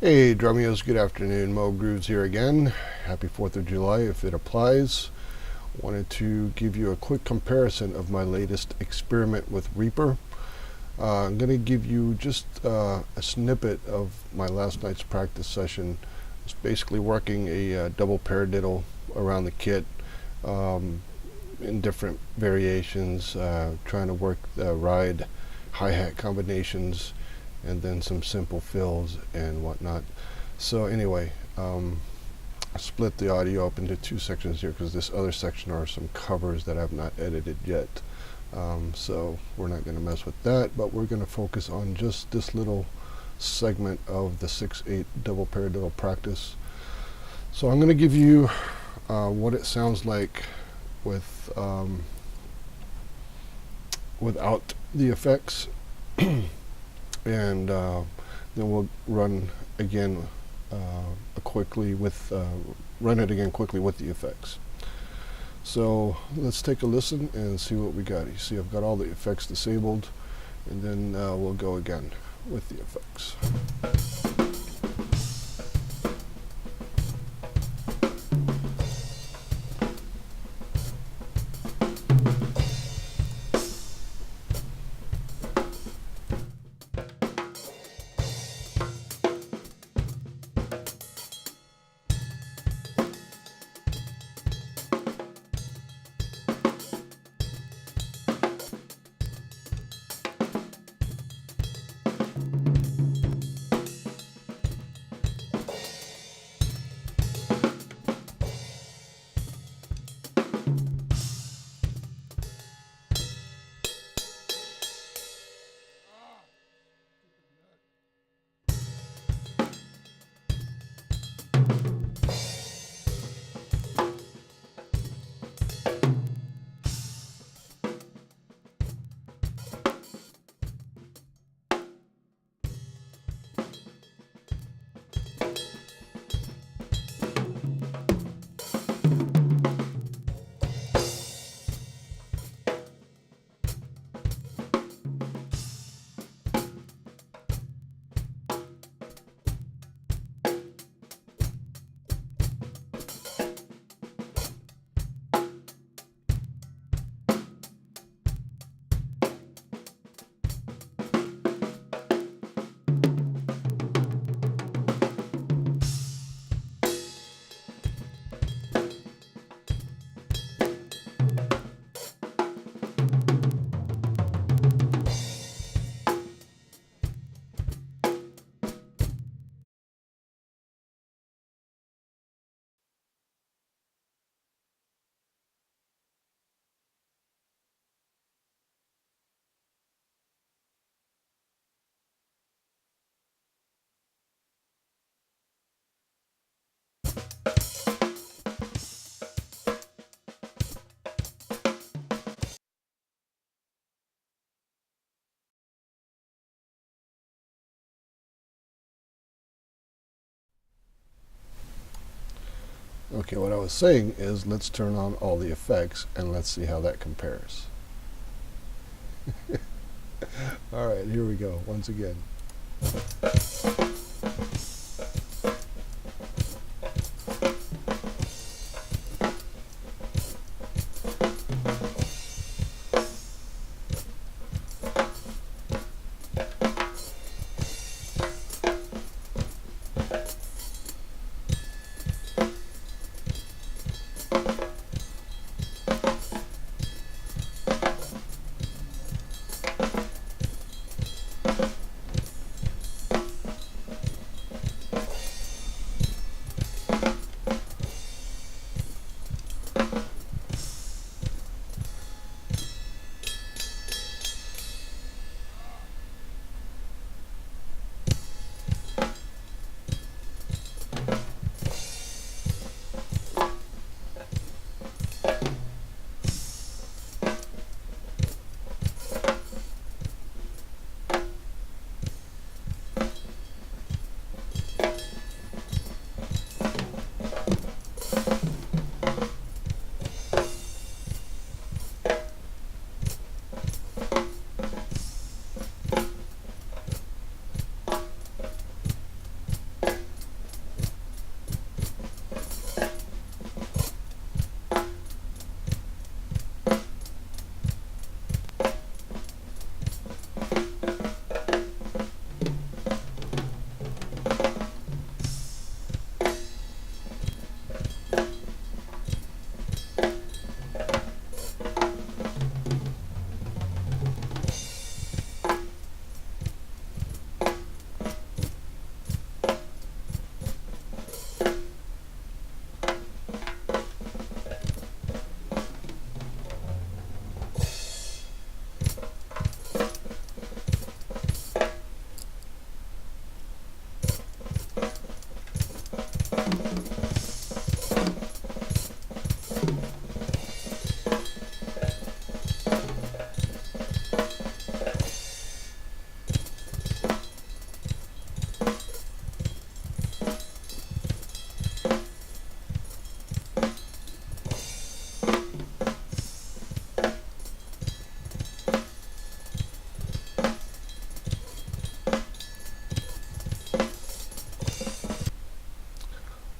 Hey Drumios, good afternoon. Mo Grooves here again. Happy 4th of July if it applies. Wanted to give you a quick comparison of my latest experiment with Reaper. I'm going to give you just a snippet of my last night's practice session. It's basically working a double paradiddle around the kit in different variations, trying to work the ride hi-hat combinations and then some simple fills and whatnot. So anyway, I split the audio up into two sections here because this other section are some covers that I've not edited yet. So we're not going to mess with that, but we're going to focus on just this little segment of the 6/8 double paradiddle practice. So I'm going to give you what it sounds like with without the effects. And then we'll run again quickly with run it again quickly with the effects. So let's take a listen and see what we got. You see I've got all the effects disabled, and then we'll go again with the effects. Okay, what I was saying is let's turn on all the effects and let's see how that compares. All right, here we go once again.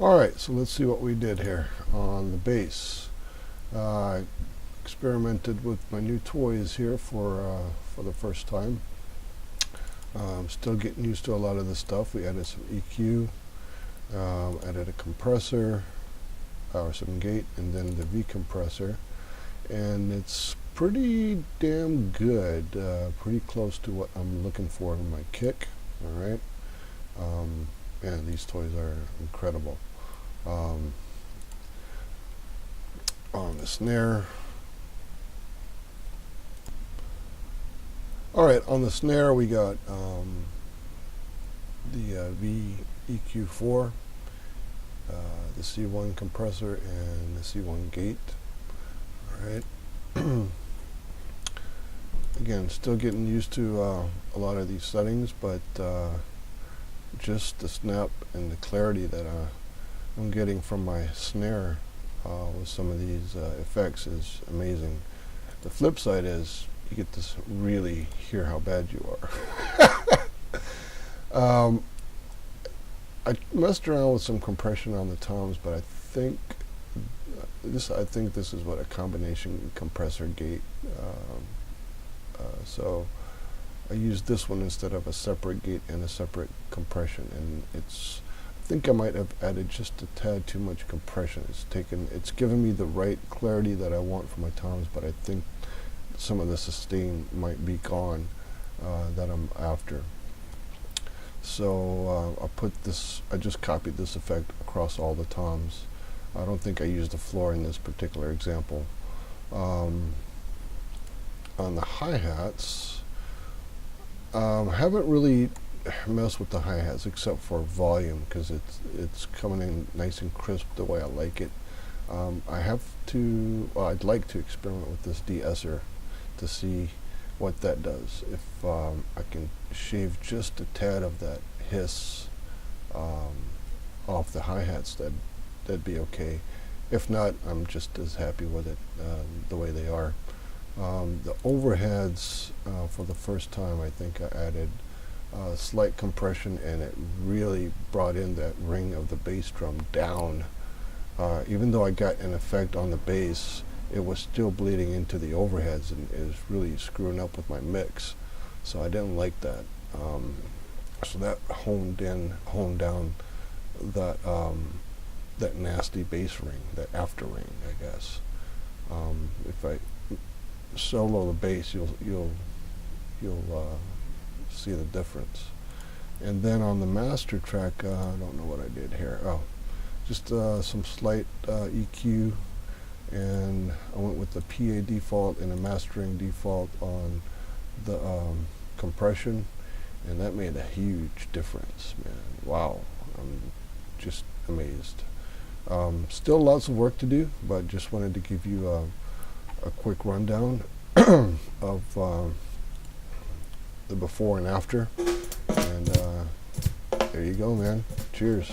Alright, so let's see what we did here on the bass. I experimented with my new toys here for the first time. I'm still getting used to a lot of this stuff. We added some EQ, added a compressor, or some gate, and then the V compressor. And it's pretty damn good, pretty close to what I'm looking for in my kick. Alright, and these toys are incredible. On the snare. Alright, on the snare we got the VEQ4, the C1 compressor, and the C1 gate. Alright. Again, still getting used to a lot of these settings, but just the snap and the clarity that I'm getting from my snare with some of these effects is amazing. The flip side is you get to really hear how bad you are. I messed around with some compression on the toms, but I think this is what a combination compressor gate. So I used this one instead of a separate gate and a separate compression, and I think I might have added just a tad too much compression. It's given me the right clarity that I want for my toms, but I think some of the sustain might be gone that I'm after. So I just copied this effect across all the toms. I don't think I used the floor in this particular example. On the hi-hats, haven't really messed with the hi-hats except for volume, because it's coming in nice and crisp the way I like it. I'd like to experiment with this de-esser to see what that does. If I can shave just a tad of that hiss off the hi-hats, that'd be okay. If not, I'm just as happy with it the way they are. The overheads, for the first time, I think I added slight compression, and it really brought in that ring of the bass drum down. Even though I got an effect on the bass, it was still bleeding into the overheads, and it was really screwing up with my mix. So I didn't like that. So that honed down that nasty bass ring, that after ring, I guess. If I solo the bass, you'll see the difference. And then on the master track, I don't know what I did here. Oh, just some slight EQ, and I went with the PA default and a mastering default on the compression, and that made a huge difference, man. Wow, I'm just amazed. Still lots of work to do, but just wanted to give you a quick rundown of the before and after, and there you go, man. Cheers.